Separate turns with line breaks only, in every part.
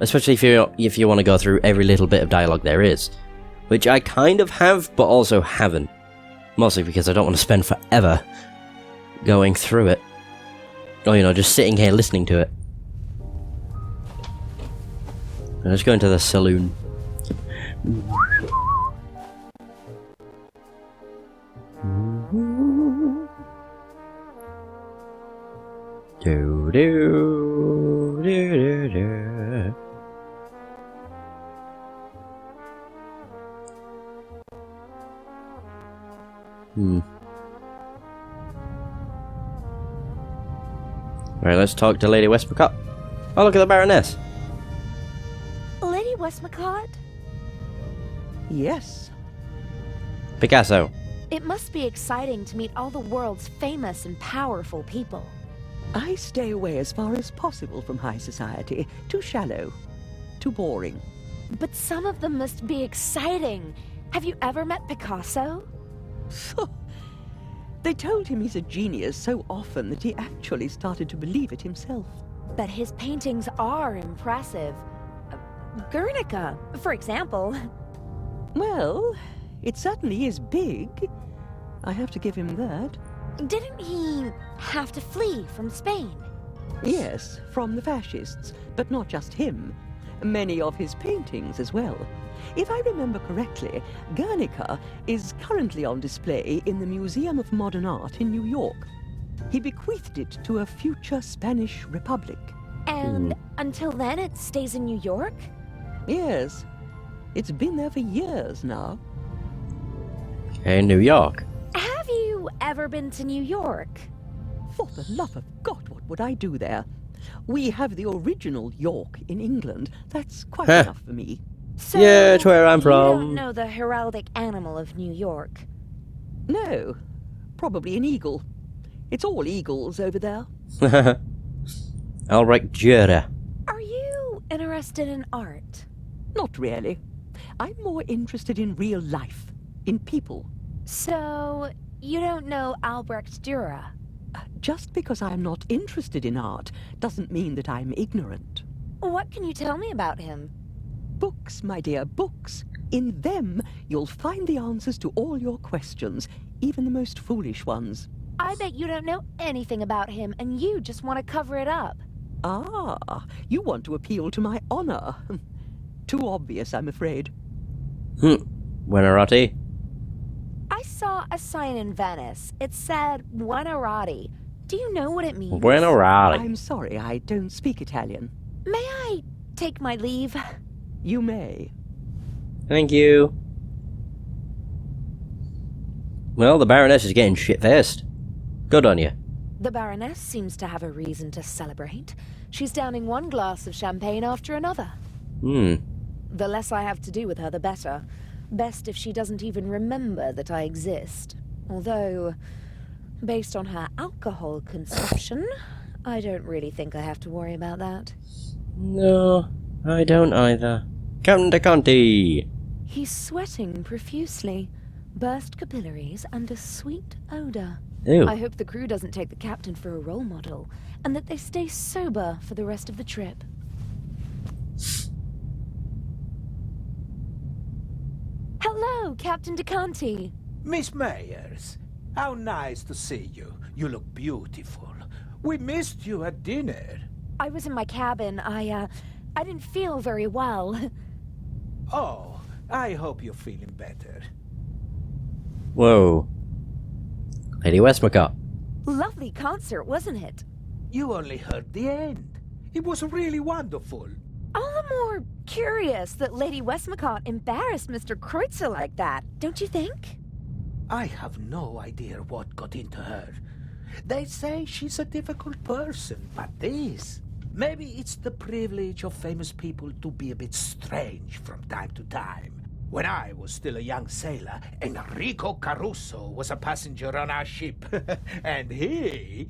Especially if you want to go through every little bit of dialogue there is. Which I kind of have, but also haven't. Mostly because I don't want to spend forever going through it. Or, just sitting here listening to it. Let's go into the saloon. Do do do do do. Alright, let's talk to Lady Westmacott. Oh, look at the Baroness.
Lady Westmacott?
Yes.
Picasso.
It must be exciting to meet all the world's famous and powerful people.
I stay away as far as possible from high society. Too shallow. Too boring.
But some of them must be exciting. Have you ever met Picasso?
They told him he's a genius so often that he actually started to believe it himself.
But his paintings are impressive. Guernica, for example.
Well, it certainly is big. I have to give him that.
Didn't he have to flee from Spain?
Yes, from the fascists, but not just him. Many of his paintings as well. If I remember correctly, Guernica is currently on display in the Museum of Modern Art in New York. He bequeathed it to a future Spanish republic.
And until then it stays in New York?
Yes. It's been there for years now.
In New York.
Have you ever been to New York?
For the love of God, what would I do there? We have the original York in England. That's quite enough for me.
So
yeah, it's where I'm from.
You don't know the heraldic animal of New York?
No. Probably an eagle. It's all eagles over there.
Albrecht Dürer.
Are you interested in art?
Not really. I'm more interested in real life. In people.
So, you don't know Albrecht Dürer?
Just because I'm not interested in art doesn't mean that I'm ignorant.
What can you tell me about him?
Books, my dear, books. In them, you'll find the answers to all your questions, even the most foolish ones.
I bet you don't know anything about him, and you just want to cover it up.
Ah, you want to appeal to my honor. Too obvious, I'm afraid.
Buonarroti.
I saw a sign in Venice. It said Buonarroti. Do you know what it means?
Buonarroti.
I'm sorry, I don't speak Italian.
May I take my leave?
You may.
Thank you. Well, the Baroness is getting shit-faced. Good on you.
The Baroness seems to have a reason to celebrate. She's downing one glass of champagne after another. The less I have to do with her, the better. Best if she doesn't even remember that I exist. Although, based on her alcohol consumption, I don't really think I have to worry about that.
No, I don't either. Captain de Conti!
He's sweating profusely, burst capillaries, and a sweet odor.
Ew.
I hope the crew doesn't take the captain for a role model, and that they stay sober for the rest of the trip. Hello, Captain de Conti.
Miss Myers, how nice to see you. You look beautiful. We missed you at dinner.
I was in my cabin. I didn't feel very well.
Oh, I hope you're feeling better.
Whoa. Lady Westmacott.
Lovely concert, wasn't it?
You only heard the end. It was really wonderful.
All the more curious that Lady Westmacott embarrassed Mr. Kreutzer like that, don't you think?
I have no idea what got into her. They say she's a difficult person, but this... Maybe it's the privilege of famous people to be a bit strange from time to time. When I was still a young sailor, Enrico Caruso was a passenger on our ship. And he...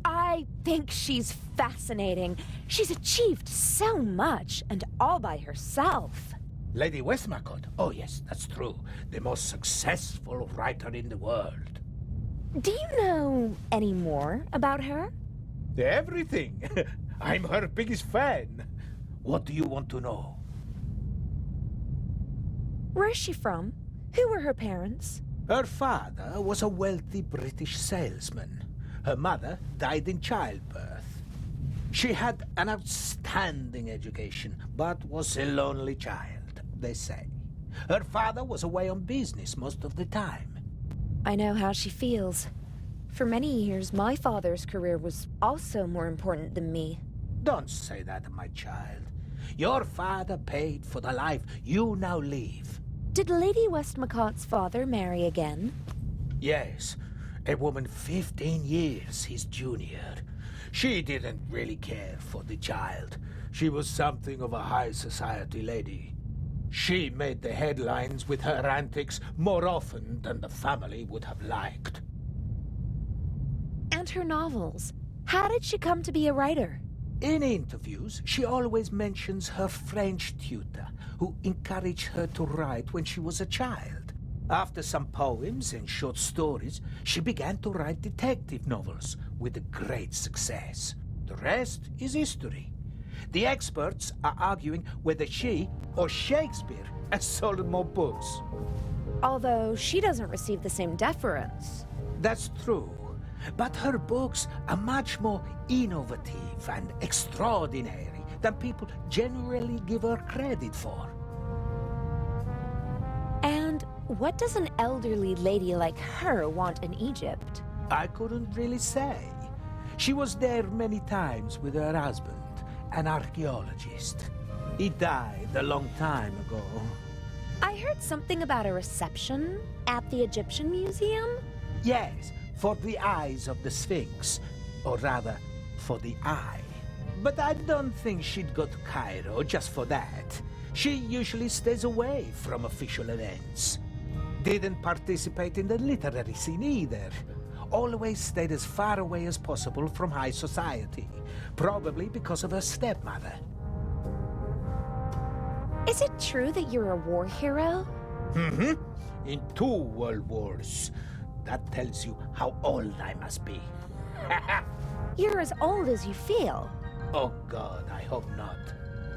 I think she's fascinating. She's achieved so much, and all by herself.
Lady Westmacott? Oh yes, that's true. The most successful writer in the world.
Do you know any more about her?
Everything. I'm her biggest fan. What do you want to know?
Where is she from? Who were her parents?
Her father was a wealthy British salesman. Her mother died in childbirth. She had an outstanding education, but was a lonely child, they say. Her father was away on business most of the time.
I know how she feels. For many years, my father's career was also more important than me.
Don't say that, my child. Your father paid for the life you now live.
Did Lady Westmacott's father marry again?
Yes, a woman 15 years his junior. She didn't really care for the child. She was something of a high society lady. She made the headlines with her antics more often than the family would have liked.
And her novels. How did she come to be a writer?
In interviews, she always mentions her French tutor, who encouraged her to write when she was a child. After some poems and short stories, she began to write detective novels with great success. The rest is history. The experts are arguing whether she or Shakespeare has sold more books.
Although she doesn't receive the same deference.
That's true. But her books are much more innovative and extraordinary than people generally give her credit for.
And what does an elderly lady like her want in Egypt?
I couldn't really say. She was there many times with her husband, an archaeologist. He died a long time ago.
I heard something about a reception at the Egyptian Museum?
Yes, for the eyes of the Sphinx. Or rather, for the eye. But I don't think she'd go to Cairo just for that. She usually stays away from official events. Didn't participate in the literary scene either. Always stayed as far away as possible from high society. Probably because of her stepmother.
Is it true that you're a war hero?
Mm-hmm. In 2 world wars. That tells you how old I must be.
You're as old as you feel.
Oh God, I hope not.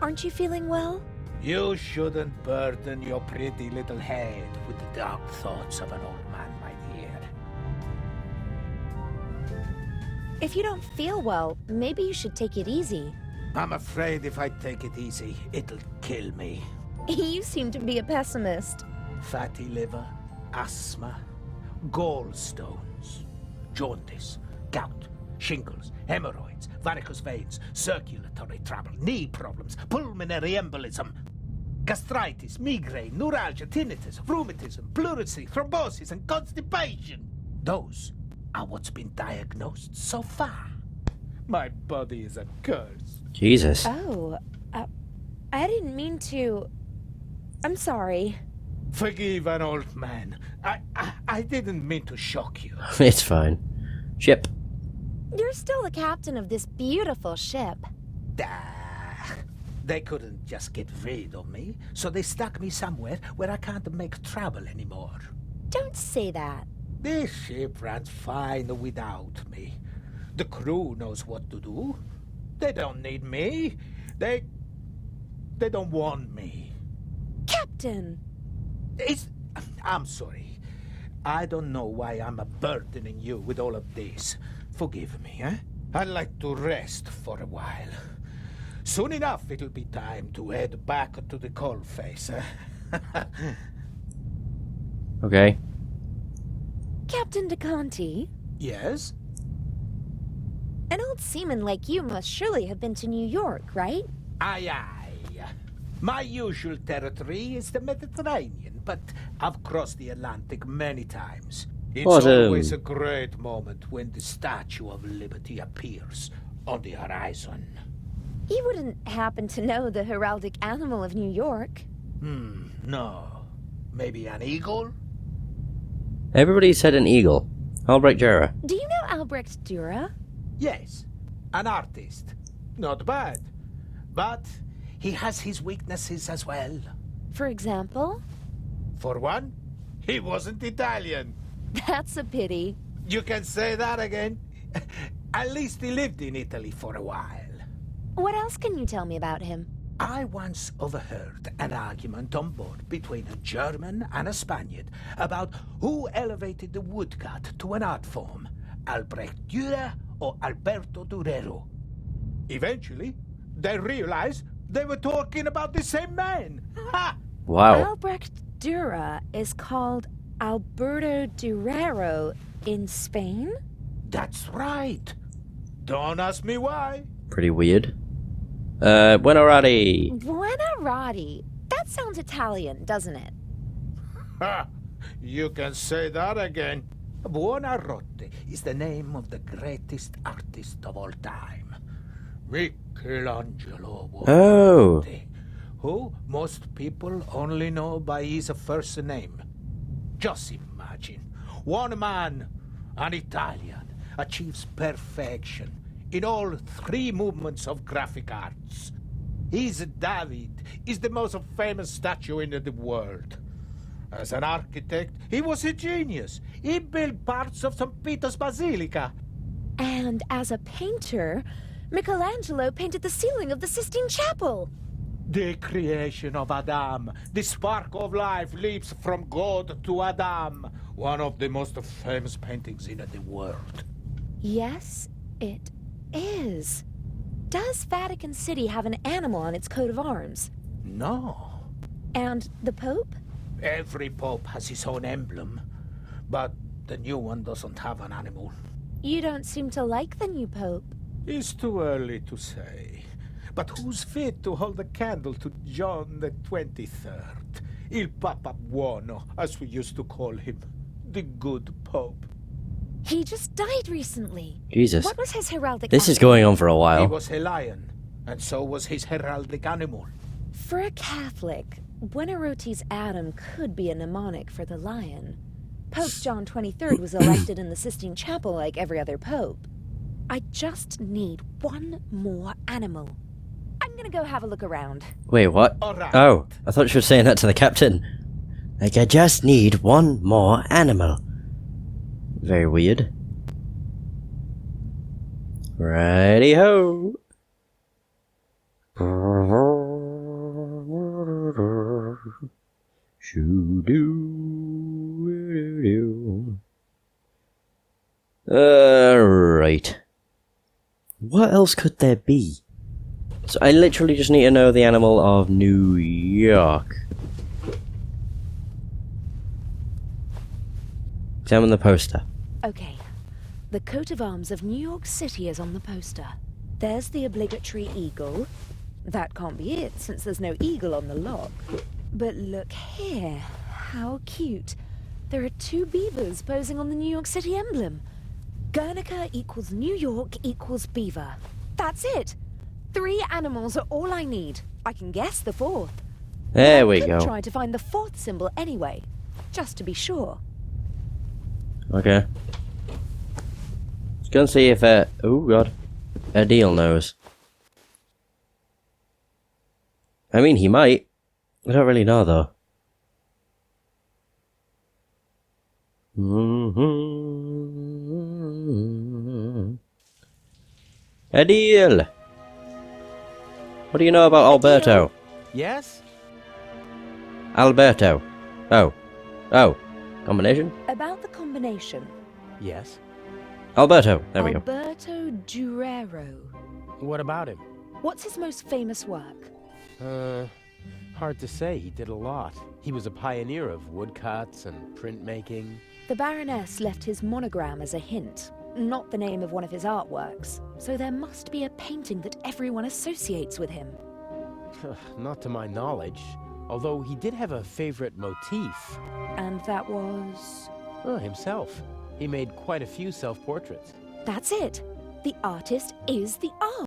Aren't you feeling well?
You shouldn't burden your pretty little head with the dark thoughts of an old man, my dear.
If you don't feel well, maybe you should take it easy.
I'm afraid if I take it easy, it'll kill me.
You seem to be a pessimist.
Fatty liver, asthma, gallstones, jaundice, gout, shingles, hemorrhoids, varicose veins, circulatory trouble, knee problems, pulmonary embolism, gastritis, migraine, neuralgia, tinnitus, rheumatism, pleurisy, thrombosis, and constipation. Those are what's been diagnosed so far. My body is a curse.
Jesus.
Oh, I didn't mean to... I'm sorry.
Forgive an old man. I didn't mean to shock you.
It's fine. Ship.
You're still the captain of this beautiful ship.
They couldn't just get rid of me, so they stuck me somewhere where I can't make trouble anymore.
Don't say that.
This ship runs fine without me. The crew knows what to do. They don't need me. They don't want me.
Captain!
I'm sorry. I don't know why I'm burdening you with all of this. Forgive me, eh? I'd like to rest for a while. Soon enough, it'll be time to head back to the coalface.
Okay.
Captain DeConti?
Yes?
An old seaman like you must surely have been to New York, right?
Aye, aye. My usual territory is the Mediterranean, but I've crossed the Atlantic many times. It's always a great moment when the Statue of Liberty appears on the horizon.
You wouldn't happen to know the heraldic animal of New York?
No. Maybe an eagle?
Everybody said an eagle. Albrecht Dürer.
Do you know Albrecht Dürer?
Yes. An artist. Not bad. But he has his weaknesses as well.
For example?
For one, he wasn't Italian.
That's a pity.
You can say that again. At least he lived in Italy for a while.
What else can you tell me about him?
I once overheard an argument on board between a German and a Spaniard about who elevated the woodcut to an art form, Albrecht Dürer or Alberto Durero. Eventually, they realized they were talking about the same man. Ha!
Wow.
Albrecht Dürer is called Alberto Durero in Spain?
That's right. Don't ask me why.
Pretty weird. Buonarroti.
Buonarroti. That sounds Italian, doesn't it?
Ha! You can say that again. Buonarroti is the name of the greatest artist of all time, Michelangelo Buonarroti, who most people only know by his first name. Just imagine, one man, an Italian, achieves perfection in all three movements of graphic arts. His David is the most famous statue in the world. As an architect, he was a genius. He built parts of St. Peter's Basilica.
And as a painter, Michelangelo painted the ceiling of the Sistine Chapel.
The creation of Adam. The spark of life leaps from God to Adam. One of the most famous paintings in the world.
Yes, it is. Does Vatican City have an animal on its coat of arms?
No.
And the Pope?
Every pope has his own emblem, but the new one doesn't have an animal.
You don't seem to like the new Pope.
It's too early to say. But who's fit to hold a candle to John the 23rd? Il Papa Buono, as we used to call him. The good Pope.
He just died recently.
Jesus.
What was his heraldic
This is
animal?
going on for a
He
while.
was a lion, and so was his heraldic animal.
For a Catholic, Buonarroti's Adam could be a mnemonic for the lion. Pope John XXIII was elected in the Sistine Chapel like every other pope. I just need one more animal. I'm gonna go have a look around.
Wait, what?
Alright.
Oh, I thought she was saying that to the captain. Like, I just need one more animal. Very weird. Righty-ho. Shoo-doo-doo-doo. Right. What else could there be? So I literally just need to know the animal of New York. Examine the poster.
Okay. The coat of arms of New York City is on the poster. There's the obligatory eagle. That can't be it, since there's no eagle on the lock. But look here. How cute. There are two beavers posing on the New York City emblem. Guernica equals New York equals beaver. That's it. 3 animals are all I need. I can guess the fourth.
There we
I
go.
could try to find the fourth symbol anyway, just to be sure.
Okay. Let's go and see if oh god, Adil knows. I mean, he might. I don't really know though. Adil, what do you know about Alberto?
Yes?
Alberto. Oh. Combination?
About the combination.
Yes.
Alberto. There we go.
Alberto Durero.
What about him?
What's his most famous work?
Hard to say. He did a lot. He was a pioneer of woodcuts and printmaking.
The Baroness left his monogram as a hint, not the name of one of his artworks, so there must be a painting that everyone associates with him.
Not to my knowledge, although he did have a favorite motif.
And that was...
Himself. He made quite a few self-portraits.
That's it. The artist is the art.